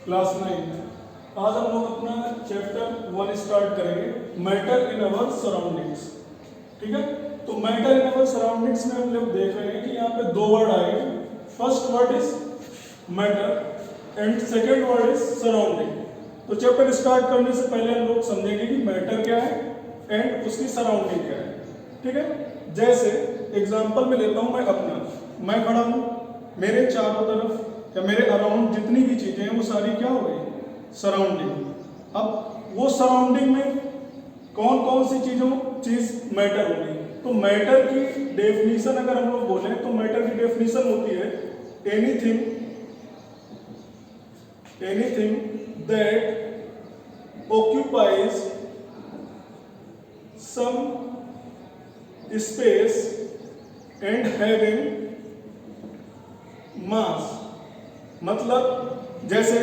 Class 9 में। आज हम लोग अपना चैप्टर 1 स्टार्ट करेंगे, मैटर इन अवर सराउंडिंग्स। ठीक है, तो मैटर इन अवर सराउंडिंग्स में हम लोग देख रहे हैं कि यहाँ पे दो वर्ड आए। First word is matter and second word is surrounding. तो चैप्टर स्टार्ट करने से पहले हम लोग समझेंगे कि मैटर क्या है एंड उसकी सराउंडिंग क्या है। ठीक है, जैसे एग्जांपल में लेता हूं मैं अपना, मैं खड़ा हूं, मेरे चारों तरफ या मेरे अराउंड जितनी भी चीजें हैं वो सारी क्या हो गई, सराउंडिंग। अब वो सराउंडिंग में कौन कौन सी चीज मैटर होगी। तो मैटर की डेफिनेशन अगर हम लोग बोलें तो मैटर की डेफिनेशन होती है anything that occupies some space and having mass. मतलब जैसे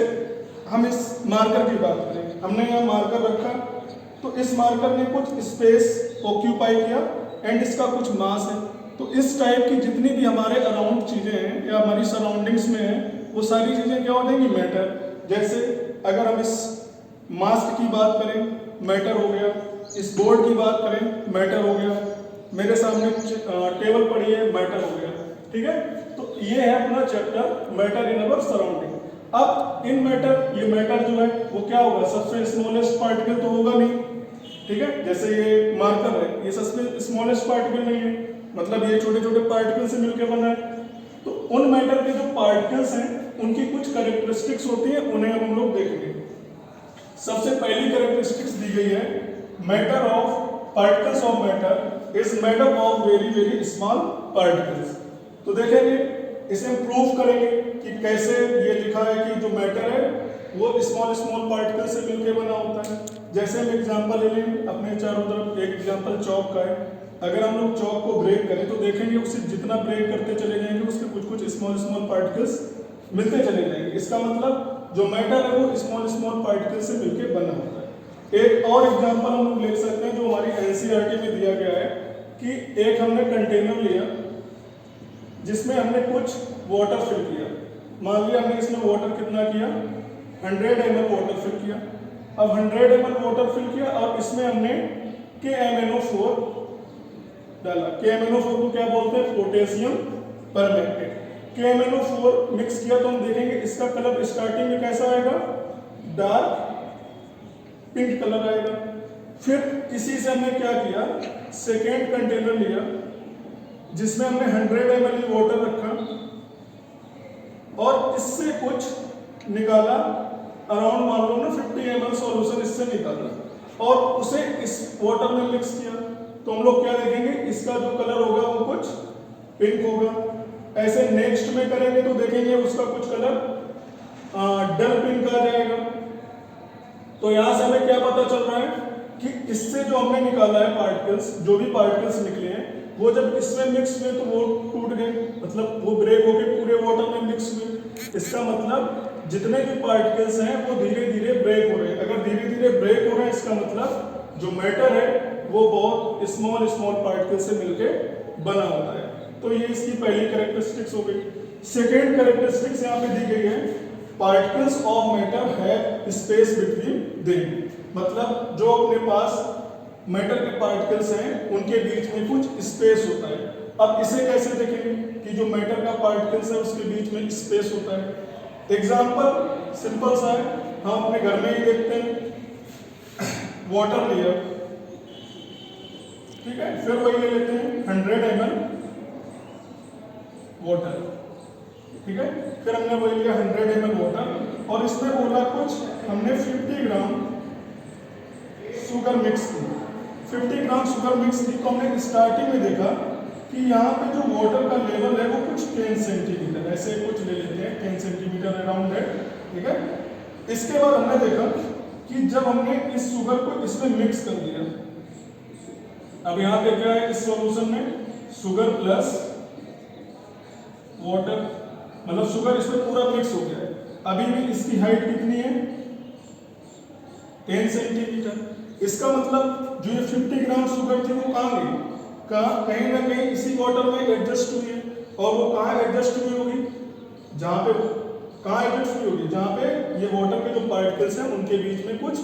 हम इस मार्कर की बात करें, हमने यहाँ मार्कर रखा तो इस मार्कर ने कुछ स्पेस ऑक्यूपाई किया एंड इसका कुछ मास है। तो इस टाइप की जितनी भी हमारे अराउंड चीजें हैं या हमारी सराउंडिंग्स में हैं वो सारी चीजें क्या हो जाएंगी, मैटर। जैसे अगर हम इस मास्क की बात करें, मैटर हो गया। इस बोर्ड की बात करें, मैटर हो गया। मेरे सामने टेबल पड़ी है, मैटर हो गया। ठीक है, तो ये है अपना chapter matter in our surrounding. अब इन मैटर, ये मैटर जो है वो क्या होगा, सबसे स्मॉलेस्ट पार्टिकल तो होगा नहीं। ठीक है, जैसे ये मार्कर है, ये सबसे स्मॉलेस्ट पार्टिकल नहीं है, मतलब ये छोटे छोटे पार्टिकल से मिलकर बना है। तो उन मैटर के जो पार्टिकल्स हैं उनकी कुछ कैरेक्टरिस्टिक्स होती है, उन्हें अब हम लोग देखेंगे। सबसे पहली कैरेक्टरिस्टिक्स दी गई है, matter of particles of matter is made up of very very small particles. तो देखेंगे, इसे हम प्रूव करेंगे कि कैसे ये लिखा है कि जो मैटर है वो स्मॉल स्मॉल पार्टिकल से मिलकर बना होता है। जैसे हम एग्जांपल ले लें अपने चारों तरफ, एक एग्जांपल चौक का है। अगर हम लोग चौक को ब्रेक करें तो देखेंगे उसे जितना ब्रेक करते चले जाएंगे उसके कुछ कुछ स्मॉल स्मॉल पार्टिकल्स मिलते चले जाएंगे। इसका मतलब जो मैटर है वो स्मॉल स्मॉल पार्टिकल से मिलकर बना होता है। एक और एग्जांपल हम लोग ले सकते हैं जो हमारी एनसीईआरटी में दिया गया है कि एक हमने कंटेनर लिया जिसमें हमने कुछ वाटर फिल किया। मान लिया हमने इसमें वाटर कितना किया, 100 ml वाटर फिल किया। अब 100 ml वाटर फिल किया और इसमें हमने KMnO4 डाला। KMnO4 को क्या बोलते हैं, पोटेशियम परमैंगनेट। KMnO4 मिक्स किया तो हम देखेंगे इसका कलर स्टार्टिंग में कैसा आएगा, डार्क पिंक कलर आएगा। फिर इसी से हमने क्या किया, सेकेंड कंटेनर लिया जिसमें हमने 100 ml वाटर रखा और इससे कुछ निकाला, अराउंड मान लो ना 50 ml सॉल्यूशन इससे निकाला और उसे इस वाटर में मिक्स किया। तो हम लोग क्या देखेंगे, इसका जो कलर होगा वो कुछ पिंक होगा। ऐसे नेक्स्ट में करेंगे तो देखेंगे उसका कुछ कलर डल पिंक आ जाएगा। तो यहां से हमें क्या पता चल रहा है कि इससे जो हमने निकाला है पार्टिकल्स, जो भी पार्टिकल्स निकले हैं वो जब इसमें मिक्स हुए तो वो टूट गए, मतलब वो ब्रेक होके पूरे वाटर में मिक्स हुए। इसका मतलब जितने भी पार्टिकल्स हैं वो धीरे धीरे ब्रेक हो रहे हैं। अगर धीरे धीरे ब्रेक हो रहे हैं इसका मतलब जो मैटर है वो बहुत स्मॉल स्मॉल पार्टिकल से मिलकर बना होता है। तो ये इसकी पहली कैरेक्टरिस्टिक्स हो गई। सेकेंड कैरेक्टरिस्टिक्स यहाँ पे दी गई है, particles of matter have space between them. मतलब जो अपने पास मैटर के पार्टिकल्स हैं उनके बीच में कुछ स्पेस होता है। अब इसे कैसे देखेंगे कि जो मैटर का पार्टिकल्स है उसके बीच में स्पेस होता है। एग्जांपल सिंपल सा है, हम अपने घर में ही देखते हैं, वाटर लिया, ठीक है, फिर वही ले लेते हैं 100 ml वाटर, ठीक है, फिर हमने वही लिया 100 ml वाटर और इसमें बोला कुछ हमने 50 ग्राम शुगर मिक्स की। 50 ग्राम शुगर मिक्स की तो हमने स्टार्टिंग में देखा कि यहाँ पे जो वाटर का लेवल है वो कुछ 10 सेंटीमीटर, ऐसे कुछ ले लेते हैं 10 सेंटीमीटर अराउंड है, ठीक है। इसके बाद हमने देखा कि जब हमने इस शुगर को इसमें मिक्स कर दिया, अब यहाँ पे क्या है, इस सॉल्यूशन में शुगर प्लस वाटर, मतलब शुगर इसमें पूरा मिक्स हो गया है। अभी भी इसकी हाइट कितनी है, 10 सेंटीमीटर। इसका मतलब जो ये 50 ग्राम शुगर थी वो कहाँ गई, कहीं ना कहीं इसी वाटर में एडजस्ट हुई है। और वो कहाँ एडजस्ट हुई होगी, जहाँ पे कहाँ एडजस्ट हुई होगी, जहाँ पे ये वाटर के जो पार्टिकल्स हैं उनके बीच में कुछ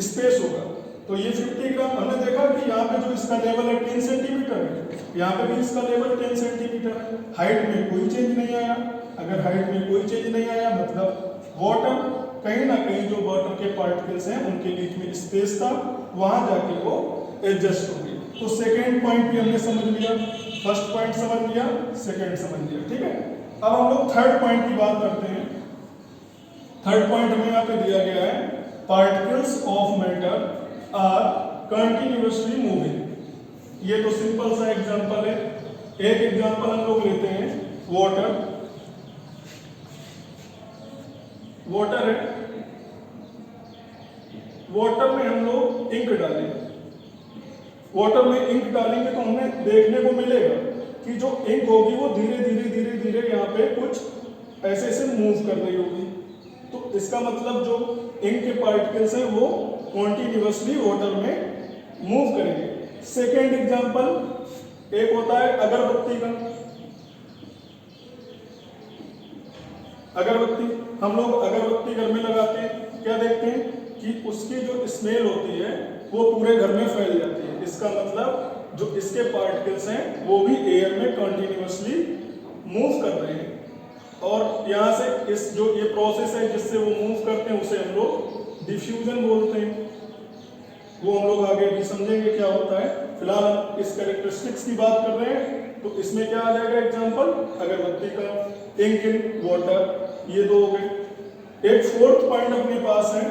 स्पेस होगा। तो ये 50 ग्राम हमने देखा कि यहाँ पे जो इसका लेवल है 10 सेंटीमीटर है, यहाँ पे भी इसका लेवल 10 सेंटीमीटर है। हाइट में कोई चेंज नहीं आया। अगर हाइट में कोई चेंज नहीं आया मतलब वाटर कहीं ना कहीं जो वाटर के पार्टिकल्स हैं उनके बीच में स्पेस था, वहां जाके वो एडजस्ट हो गई। तो सेकेंड पॉइंट भी हमने समझ लिया, फर्स्ट पॉइंट समझ लिया, सेकेंड समझ लिया, ठीक है। अब हम लोग थर्ड पॉइंट की बात करते हैं। थर्ड पॉइंट हमें यहाँ पे दिया गया है, particles of matter are continuously moving. ये तो सिंपल सा एग्जांपल है। एक एग्जांपल हम लोग लेते हैं, वाटर। वाटर है, वाटर में हम लोग इंक डालेंगे। वाटर में इंक डालेंगे तो हमें देखने को मिलेगा कि जो इंक होगी वो धीरे धीरे धीरे धीरे यहाँ पे कुछ ऐसे ऐसे मूव कर रही होगी। तो इसका मतलब जो इंक के पार्टिकल्स हैं वो कॉन्टिन्यूअसली वाटर में मूव करेंगे। सेकेंड एग्जांपल एक होता है अगरबत्ती का। अगरबत्ती हम लोग अगरबत्ती घर में लगाते हैं, क्या देखते हैं कि उसकी जो स्मेल होती है वो पूरे घर में फैल जाती है। इसका मतलब जो इसके पार्टिकल्स हैं वो भी एयर में कंटिन्यूअसली मूव कर रहे हैं। और यहाँ से इस जो ये प्रोसेस है जिससे वो मूव करते हैं उसे हम लोग डिफ्यूजन बोलते हैं। वो हम लोग आगे भी समझेंगे क्या होता है। फिलहाल हम इस कैरेक्टरिस्टिक्स की बात कर रहे हैं, तो इसमें क्या आ जाएगा एग्जांपल अगरबत्ती का, इंक इन वाटर, ये दो हो गए। एक फोर्थ पॉइंट अपने पास है,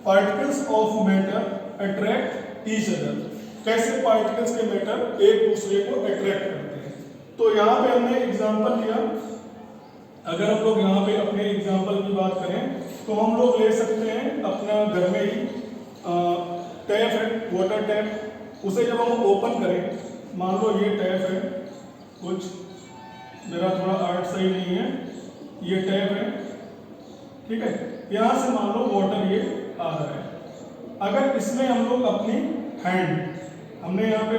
particles of matter attract each other. कैसे पार्टिकल्स के मैटर एक दूसरे को अट्रैक्ट करते हैं। तो यहाँ पे हमने एग्जांपल लिया। अगर हम लोग यहाँ पे अपने एग्जांपल की बात करें तो हम लोग ले सकते हैं अपना घर में ही टैप है, वाटर टैप। उसे जब हम ओपन करें, मान लो ये टैप है, कुछ मेरा थोड़ा आर्ट सही नहीं है, ये टैप है, ठीक है। यहाँ से मान लो वाटर ये आ रहा है। अगर इसमें हम लोग अपनी हैंड, हमने यहाँ पे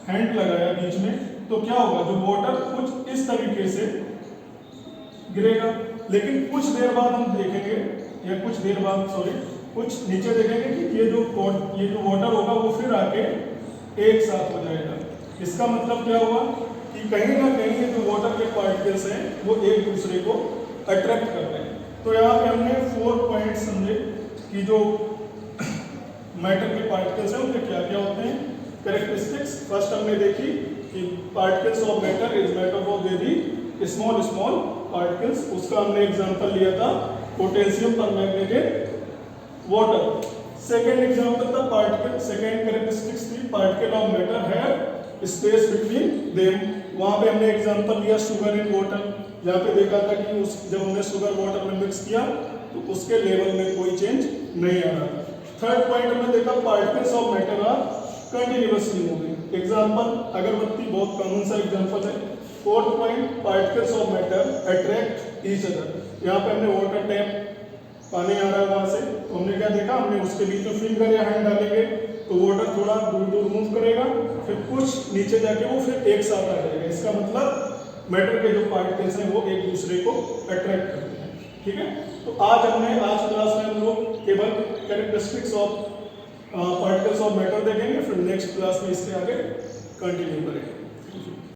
हैंड लगाया बीच में, तो क्या होगा, जो वाटर कुछ इस तरीके से गिरेगा। लेकिन कुछ देर बाद हम देखेंगे, या कुछ देर बाद कुछ नीचे देखेंगे कि ये जो वाटर होगा वो फिर आके एक साथ हो जाएगा। इसका मतलब क्या हुआ कि कहीं ना कहीं ये जो वाटर के पार्टिकल्स हैं वो एक दूसरे को अट्रैक्ट कर रहे हैं। तो यहाँ पे हमने 4 पॉइंट समझे कि जो मैटर के पार्टिकल्स हैं उनके क्या क्या होते हैं, कैरेक्टरिस्टिक्स। फर्स्ट हमने देखी कि particles of matter is made up of very small small particles. उसका हमने एग्जांपल लिया था potassium permanganate water. Second example था पार्टिकल, सेकेंड कैरेक्टरिस्टिक्स थी particle of matter have space between them. वहां पे हमने एग्जांपल लिया शुगर इन वाटर, जहाँ पे देखा था कि जब हमने शुगर वाटर में मिक्स किया तो उसके लेवल में कोई चेंज नहीं आ रहा। थर्ड पॉइंट हमने देखा particles of matter are continuously moving. Example अगरबत्ती बहुत कॉमन सा एग्जांपल है। Fourth point particles of matter attract each other. यहाँ पे हमने वाटर टैप, पानी आ रहा है वहां से, तो हमने क्या देखा, हमने उसके बीच में फिंगर या हैंड डालेंगे तो वाटर थोड़ा दूर दूर मूव करेगा, फिर कुछ नीचे जाके वो फिर एक साथ आ जाएगा। इसका मतलब मैटर के जो पार्टिकल्स हैं वो एक दूसरे को अट्रैक्ट करते हैं, ठीक है। तो आज क्लास में हम लोग केवल characteristics of particles of matter देखेंगे, फिर नेक्स्ट क्लास में इसके आगे कंटिन्यू करेंगे।